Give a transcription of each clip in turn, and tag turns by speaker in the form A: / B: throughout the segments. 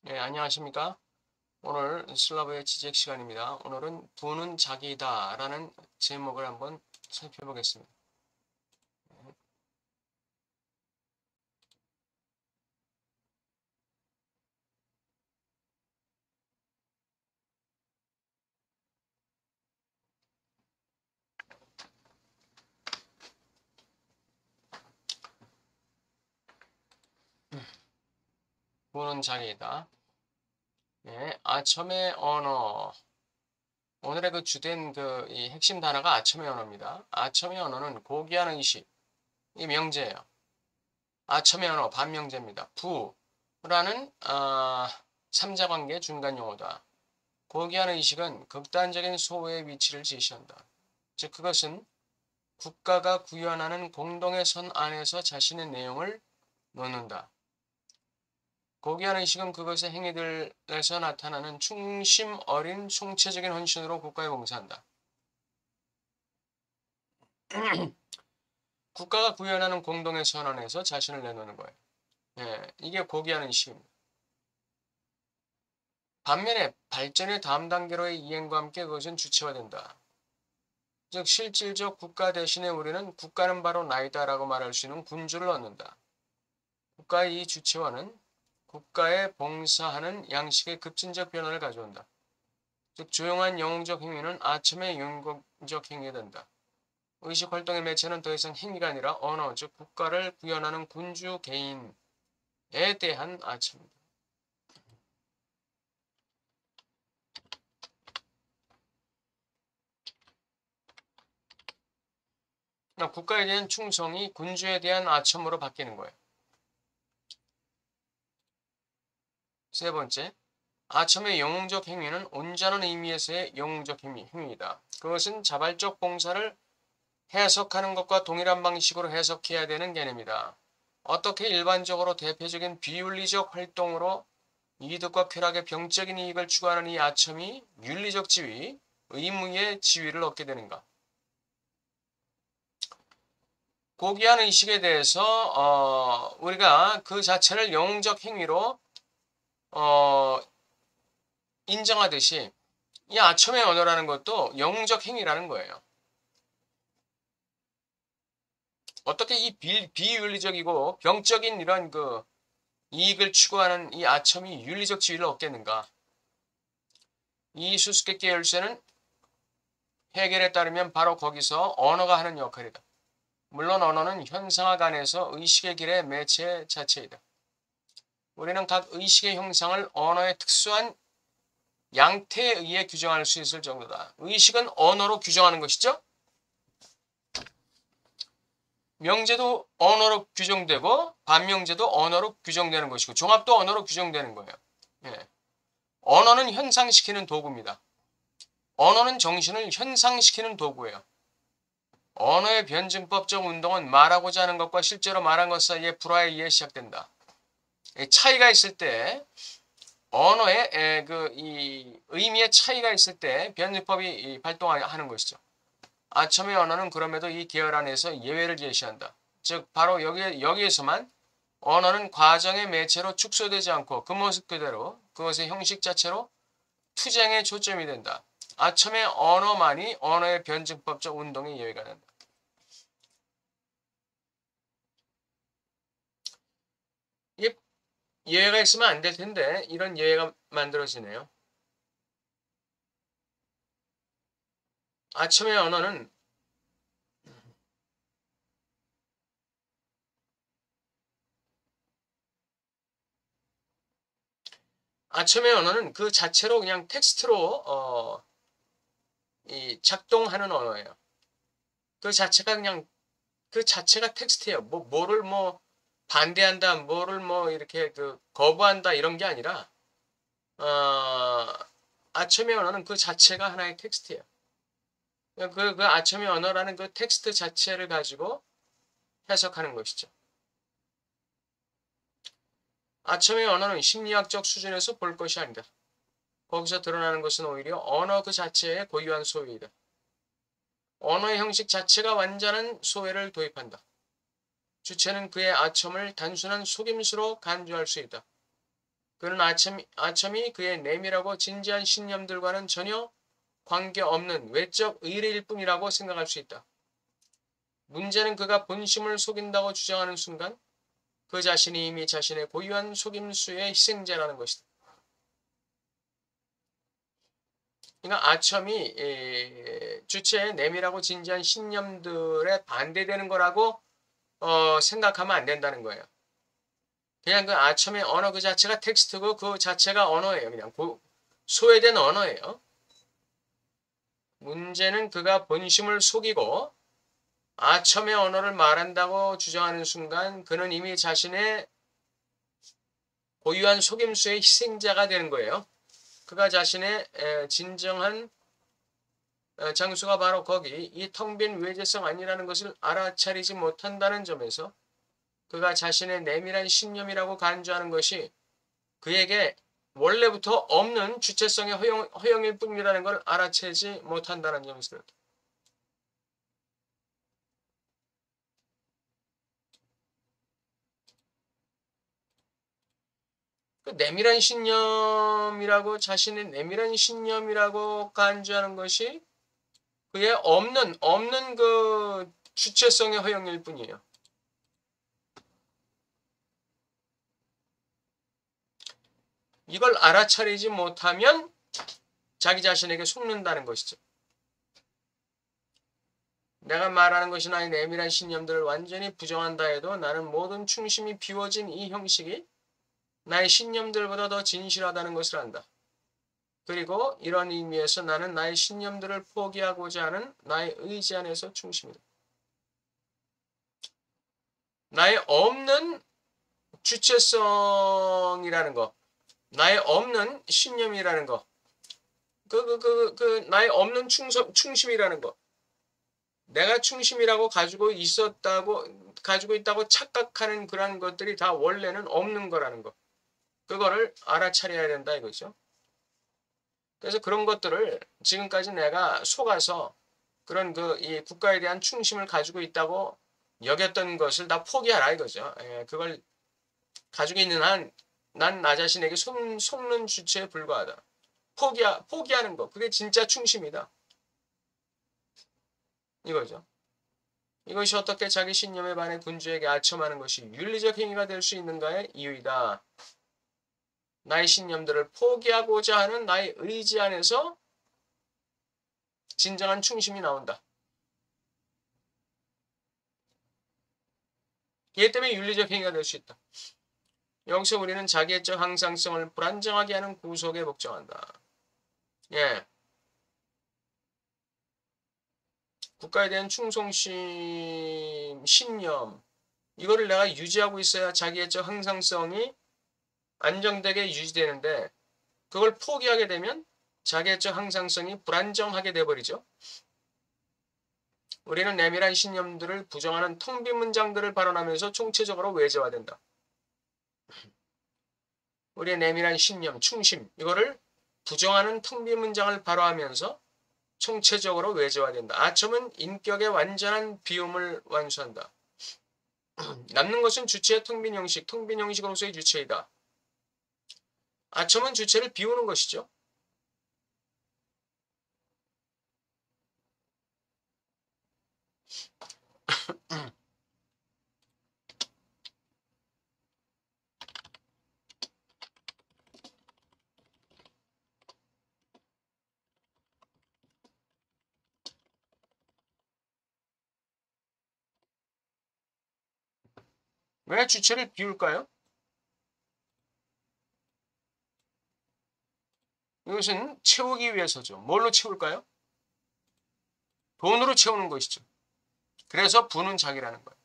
A: 네, 안녕하십니까? 오늘 슬라브의 지적 시간입니다. 오늘은 부는 자기다 라는 제목을 한번 살펴보겠습니다. 부는 자기다. 네, 아첨의 언어. 오늘의 그 주된 이 핵심 단어가 아첨의 언어입니다. 아첨의 언어는 고귀한 의식, 이 명제예요. 아첨의 언어, 반명제입니다. 부라는 삼자관계 중간 용어다. 고귀한 의식은 극단적인 소외의 위치를 제시한다. 즉 그것은 국가가 구현하는 공동의 선 안에서 자신의 내용을 놓는다. 고귀한 의식은 그것의 행위들에서 나타나는 충심 어린 총체적인 헌신으로 국가에 봉사한다. 국가가 구현하는 공동의 선 안에서 자신을 내놓는 거예요. 예, 이게 고귀한 의식입니다. 반면에 발전의 다음 단계로의 이행과 함께 그것은 주체화된다. 즉 실질적 국가 대신에 우리는 국가는 바로 나이다라고 말할 수 있는 군주를 얻는다. 국가의 이 주체화는 국가에 봉사하는 양식의 급진적 변화를 가져온다. 즉 조용한 영웅적 행위는 아첨의 영웅적 행위가 된다. 의식활동의 매체는 더 이상 행위가 아니라 언어, 즉 국가를 구현하는 군주 개인에 대한 아첨입니다. 국가에 대한 충성이 군주에 대한 아첨으로 바뀌는 거예요. 세 번째, 아첨의 영웅적 행위는 온전한 의미에서의 영웅적 행위이다. 그것은 자발적 봉사를 해석하는 것과 동일한 방식으로 해석해야 되는 개념이다. 어떻게 일반적으로 대표적인 비윤리적 활동으로 이득과 쾌락의 병적인 이익을 추구하는 이 아첨이 윤리적 지위, 의무의 지위를 얻게 되는가? 고귀한 의식에 대해서 우리가 그 자체를 영웅적 행위로 인정하듯이 이 아첨의 언어라는 것도 영웅적 행위라는 거예요. 어떻게 이 비윤리적이고 병적인 이런 그 이익을 추구하는 이 아첨이 윤리적 지위를 얻겠는가? 이 수수께끼 열쇠는 해결에 따르면 바로 거기서 언어가 하는 역할이다. 물론 언어는 현상학 안에서 의식의 길의 매체 자체이다. 우리는 각 의식의 형상을 언어의 특수한 양태에 의해 규정할 수 있을 정도다. 의식은 언어로 규정하는 것이죠. 명제도 언어로 규정되고 반명제도 언어로 규정되는 것이고 종합도 언어로 규정되는 거예요. 예. 언어는 현상시키는 도구입니다. 언어는 정신을 현상시키는 도구예요. 언어의 변증법적 운동은 말하고자 하는 것과 실제로 말한 것 사이의 불화에 의해 시작된다. 차이가 있을 때 언어의 이 의미의 차이가 있을 때 변증법이 발동하는 것이죠. 아첨의 언어는 그럼에도 이 계열 안에서 예외를 제시한다. 즉 바로 여기에서만 언어는 과정의 매체로 축소되지 않고 그 모습 그대로 그것의 형식 자체로 투쟁에 초점이 된다. 아첨의 언어만이 언어의 변증법적 운동의 예외가 된다. 이게 예외가 있으면 안 될 텐데 이런 예외가 만들어지네요. 아첨의 언어는 아첨의 언어는 그 자체로 그냥 텍스트로 작동하는 언어예요. 그 자체가 그냥 그 자체가 텍스트예요. 뭐를 반대한다, 뭐를 이렇게 거부한다 이런 게 아니라 어, 아첨의 언어는 그 자체가 하나의 텍스트예요. 그 아첨의 언어라는 그 텍스트 자체를 가지고 해석하는 것이죠. 아첨의 언어는 심리학적 수준에서 볼 것이 아니다. 거기서 드러나는 것은 오히려 언어 그 자체의 고유한 소외이다. 언어의 형식 자체가 완전한 소외를 도입한다. 주체는 그의 아첨을 단순한 속임수로 간주할 수 있다. 그는 아첨이 그의 내밀하고 진지한 신념들과는 전혀 관계없는 외적 의뢰일 뿐이라고 생각할 수 있다. 문제는 그가 본심을 속인다고 주장하는 순간 그 자신이 이미 자신의 고유한 속임수의 희생자라는 것이다. 그러니까 아첨이 주체의 내밀하고 진지한 신념들에 반대되는 거라고 생각하면 안 된다는 거예요. 그냥 그 아첨의 언어 그 자체가 텍스트고 그 자체가 언어예요. 그냥 소외된 언어예요. 문제는 그가 본심을 속이고 아첨의 언어를 말한다고 주장하는 순간 그는 이미 자신의 고유한 속임수의 희생자가 되는 거예요. 그가 자신의 진정한 장수가 바로 거기 이 텅 빈 외재성 아니라는 것을 알아차리지 못한다는 점에서 그가 자신의 내밀한 신념이라고 간주하는 것이 그에게 원래부터 없는 주체성의 허용일 뿐이라는 걸 알아채지 못한다는 점에서 그렇다. 그 내밀한 신념이라고 자신의 내밀한 신념이라고 간주하는 것이 그의 없는 그 주체성의 허용일 뿐이에요. 이걸 알아차리지 못하면 자기 자신에게 속는다는 것이죠. 내가 말하는 것이 나의 내밀한 신념들을 완전히 부정한다 해도 나는 모든 충심이 비워진 이 형식이 나의 신념들보다 더 진실하다는 것을 안다. 그리고 이런 의미에서 나는 나의 신념들을 포기하고자 하는 나의 의지 안에서 충심이다. 나의 없는 주체성이라는 것, 나의 없는 신념이라는 것, 나의 없는 충심이라는 것, 내가 충심이라고 가지고 있다고 착각하는 그런 것들이 다 원래는 없는 거라는 것. 그거를 알아차려야 된다 이거죠. 그래서 그런 것들을 지금까지 내가 속아서 그런 이 국가에 대한 충심을 가지고 있다고 여겼던 것을 다 포기하라 이거죠. 그걸 가지고 있는 한 난 나 자신에게 속는 주체에 불과하다. 포기하는 거. 그게 진짜 충심이다. 이거죠. 이것이 어떻게 자기 신념에 반해 군주에게 아첨하는 것이 윤리적 행위가 될 수 있는가의 이유이다. 나의 신념들을 포기하고자 하는 나의 의지 안에서 진정한 충심이 나온다. 이에 때문에 윤리적 행위가 될 수 있다. 여기서 우리는 자기애적 항상성을 불안정하게 하는 구속에 복종한다. 예. 국가에 대한 충성심, 신념 이거를 내가 유지하고 있어야 자기애적 항상성이 안정되게 유지되는데 그걸 포기하게 되면 자기애적 항상성이 불안정하게 돼버리죠. 우리는 내밀한 신념들을 부정하는 텅 빈 문장들을 발언하면서 총체적으로 외재화된다. 우리의 내밀한 신념, 충심 이거를 부정하는 텅 빈 문장을 발언하면서 총체적으로 외재화된다. 아첨은 인격의 완전한 비움을 완수한다. 남는 것은 주체의 텅 빈 형식, 텅 빈 형식으로서의 주체이다. 아첨은 주체를 비우는 것이죠. 왜 주체를 비울까요? 이것은 채우기 위해서죠. 뭘로 채울까요? 돈으로 채우는 것이죠. 그래서 부는 자기라는 거예요.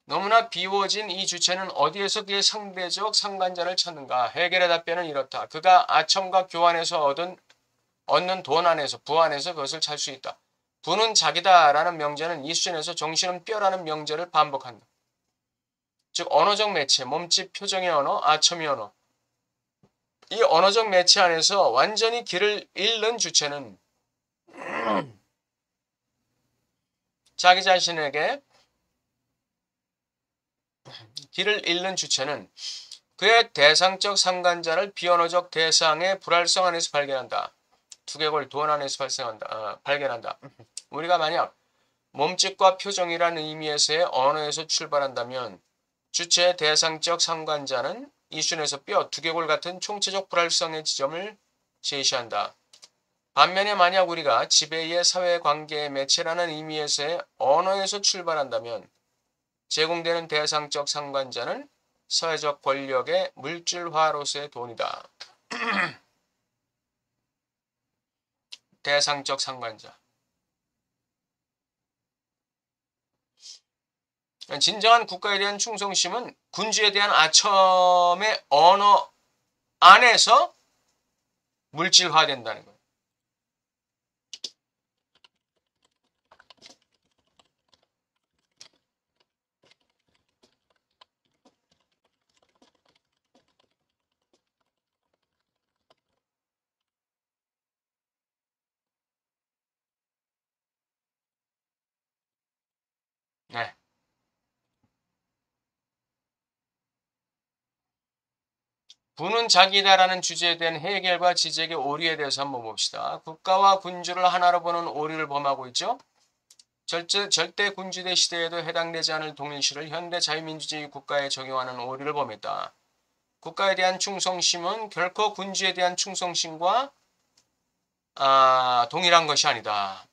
A: 너무나 비워진 이 주체는 어디에서 그의 상대적 상관자를 찾는가? 해결의 답변은 이렇다. 그가 아첨과 교환해서 얻는 돈 안에서, 부 안에서 그것을 찾을 수 있다. 부는 자기다라는 명제는 이 수준에서 정신은 뼈라는 명제를 반복한다. 즉 언어적 매체, 몸짓, 표정의 언어, 아첨의 언어. 이 언어적 매체 안에서 완전히 길을 잃는 주체는 자기 자신에게 길을 잃는 주체는 그의 대상적 상관자를 비언어적 대상의 불활성 안에서 발견한다. 두개골 돈 안에서 발견한다. 우리가 만약 몸짓과 표정이라는 의미에서의 언어에서 출발한다면 주체의 대상적 상관자는 이순에서 뼈, 두개골 같은 총체적 불활성의 지점을 제시한다. 반면에 만약 우리가 지배의 사회관계의 매체라는 의미에서의 언어에서 출발한다면 제공되는 대상적 상관자는 사회적 권력의 물질화로서의 돈이다. 대상적 상관자. 진정한 국가에 대한 충성심은 군주에 대한 아첨의 언어 안에서 물질화된다는 거예요. 네. 부는 자기다라는 주제에 대한 해결과 지적의 오류에 대해서 한번 봅시다. 국가와 군주를 하나로 보는 오류를 범하고 있죠. 절대 군주대 시대에도 해당되지 않을 동일시를 현대 자유민주주의 국가에 적용하는 오류를 범했다. 국가에 대한 충성심은 결코 군주에 대한 충성심과 동일한 것이 아니다.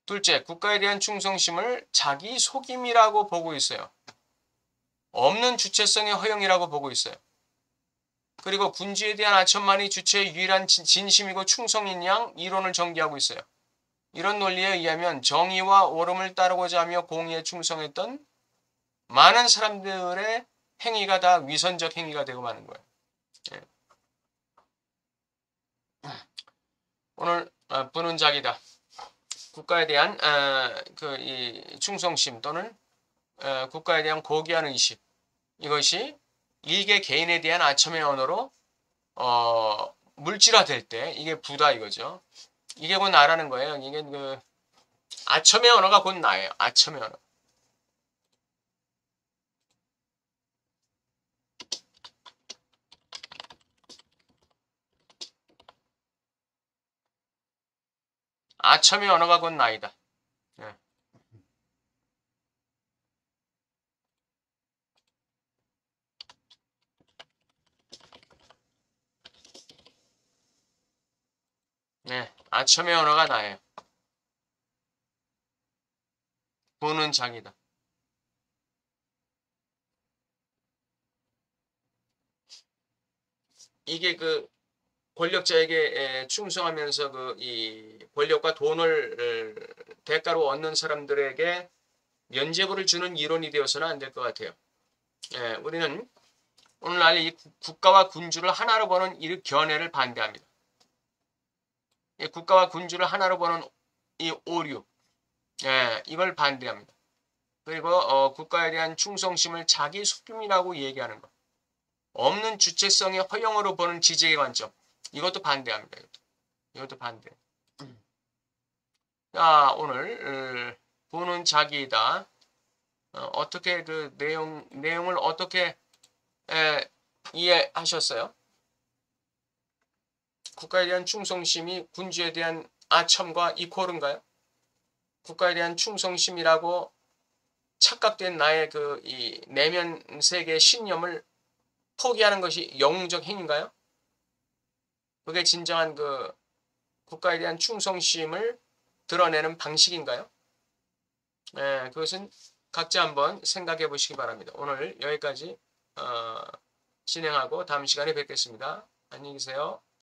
A: 둘째, 국가에 대한 충성심을 자기 속임이라고 보고 있어요. 없는 주체성의 허용이라고 보고 있어요. 그리고 군주에 대한 아첨만이 주체의 유일한 진심이고 충성인 양 이론을 전개하고 있어요. 이런 논리에 의하면 정의와 옳음을 따르고자 하며 공의에 충성했던 많은 사람들의 행위가 다 위선적 행위가 되고 마는 거예요. 예. 오늘 부는 자기다. 국가에 대한 이 충성심 또는 국가에 대한 고귀한 의식, 이것이 일개 개인에 대한 아첨의 언어로 물질화될 때 이게 부다 이거죠. 이게 곧 나라는 거예요. 이게 그 아첨의 언어가 곧 나예요. 아첨의 언어. 아첨의 언어가 곧 나이다. 네. 네, 아첨의 언어가 나예요. 부는 자기다. 이게 그 권력자에게 충성하면서 이 권력과 돈을 대가로 얻는 사람들에게 면죄부를 주는 이론이 되어서는 안 될 것 같아요. 예, 우리는 오늘날 이 국가와 군주를 하나로 보는 이 견해를 반대합니다. 이 국가와 군주를 하나로 보는 이 오류, 이걸 반대합니다. 그리고 국가에 대한 충성심을 자기 속임이라고 얘기하는 것. 없는 주체성의 허용으로 보는 지적의 관점. 이것도 반대합니다. 이것도 반대. 자, 오늘 부는 자기이다. 어떻게 그 내용을 어떻게 이해하셨어요? 국가에 대한 충성심이 군주에 대한 아첨과 이퀄인가요? 국가에 대한 충성심이라고 착각된 나의 이 내면 세계의 신념을 포기하는 것이 영웅적 행위인가요? 그게 진정한 그 국가에 대한 충성심을 드러내는 방식인가요? 그것은 각자 한번 생각해 보시기 바랍니다. 오늘 여기까지 진행하고 다음 시간에 뵙겠습니다. 안녕히 계세요.